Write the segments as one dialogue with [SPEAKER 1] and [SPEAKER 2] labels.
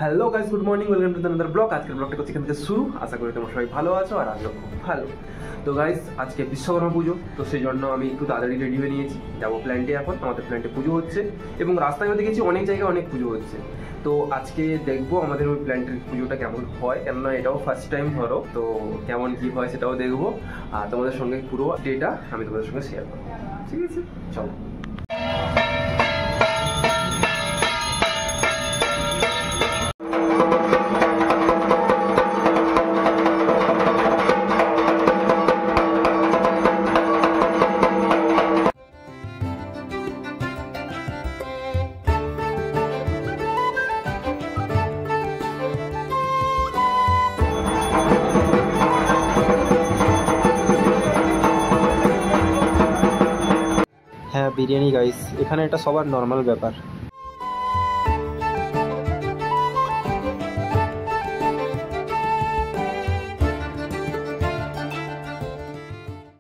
[SPEAKER 1] Hello guys, good morning, welcome to another blog. আজকের ব্লগটা করছি এখান থেকে শুরু। আশা করি তোমরা সবাই ভালো আছো আর আমিও খুব ভালো। তো গাইস, আজকে বিশ্বকর্মা পুজো, তো সেই জন্য আমি একটু তাড়াতাড়ি রেডি হয়ে নিয়েছি। যাবো প্ল্যান্টে। এখন আমাদের প্ল্যান্টে পুজো হচ্ছে এবং রাস্তায় দেখেছি অনেক জায়গায় অনেক পুজো হচ্ছে। তো আজকে দেখবো আমাদের ওই প্ল্যান্টের পুজোটা কেমন হয়, কেননা এটাও ফার্স্ট টাইম ধরো, তো কেমন কী হয় সেটাও দেখবো। আর তোমাদের সঙ্গে পুরো ডেটা আমি তোমাদের সঙ্গে শেয়ার করবো। ঠিক আছে, চলো।
[SPEAKER 2] হ্যাঁ, বিরিয়ানি গাইস, এখানে এটা সবার নর্মাল ব্যাপার।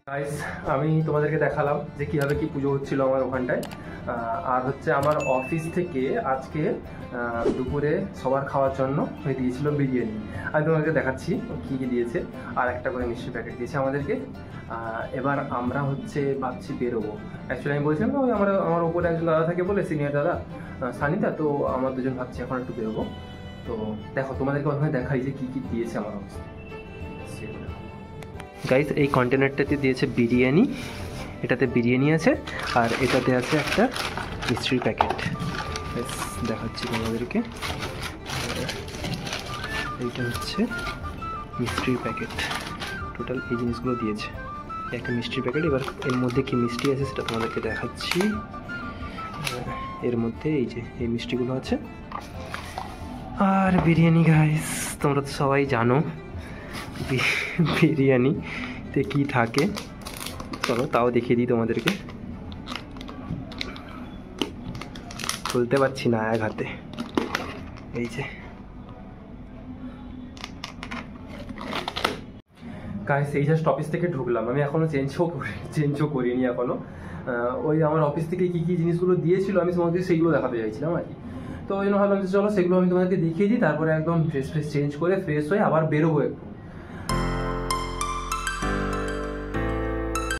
[SPEAKER 1] গাইস, আমি তোমাদেরকে দেখালাম যে কীভাবে কি পুজো হচ্ছিল আমার ওখানটায়। আর হচ্ছে আমার অফিস থেকে আজকে দুপুরে সবার খাওয়ার জন্য হয়ে দিয়েছিল বিরিয়ানি। আমি তোমাদেরকে দেখাচ্ছি কী কী দিয়েছে। আর একটা করে মিষ্টির প্যাকেট দিয়েছে আমাদেরকে। এবার আমরা হচ্ছে ভাবছি বেরোবো। অ্যাকচুয়ালি আমি বলছিলাম না, ওই আমার ওপরে একজন দাদা থাকে বলে, সিনিয়র দাদা সানিদা, তো আমার দুজন ভাবছি এখন একটু বেরোবো। তো দেখো, তোমাদেরকে ওখানে দেখাই যে কী কী দিয়েছে আমার অফিসে।
[SPEAKER 2] গাইস, এই কন্টেনারটাতে দিয়েছে বিরিয়ানি, এটাতে বিরিয়ানি আছে, আর এটাতে আছে একটা মিষ্টির প্যাকেট। দেখাচ্ছি তোমাদেরকে। এইটা হচ্ছে মিষ্টির প্যাকেট। টোটাল এই জিনিসগুলো দিয়েছে, একটা মিষ্টির প্যাকেট। এবার এর মধ্যে কি মিষ্টি আছে সেটা তোমাদেরকে দেখাচ্ছি। এর মধ্যে এই যে এই মিষ্টিগুলো আছে, আর বিরিয়ানি। গাইস, তোমরা তো সবাই জানো বিরিয়ানিতে কি থাকে। চলো তাও দেখিয়ে দিই তোমাদেরকে। খুলতে পারছি না এক হাতে। এই যে
[SPEAKER 1] গাইস, এই জাস্ট অফিস থেকে ঢুকলাম। আমি এখনও চেঞ্জও করিনি এখনও। ওই আমার অফিস থেকে কী কী জিনিসগুলো দিয়েছিল আমি তোমাকে সেইগুলো দেখাতে চাইছিলাম আর কি। তো ওই জন্য ভাবলাম যে চলো সেগুলো আমি তোমাদেরকে দেখিয়ে দিই, তারপরে একদম ড্রেস চেঞ্জ করে ফ্রেশ হয়ে আবার বেরোবো একটু।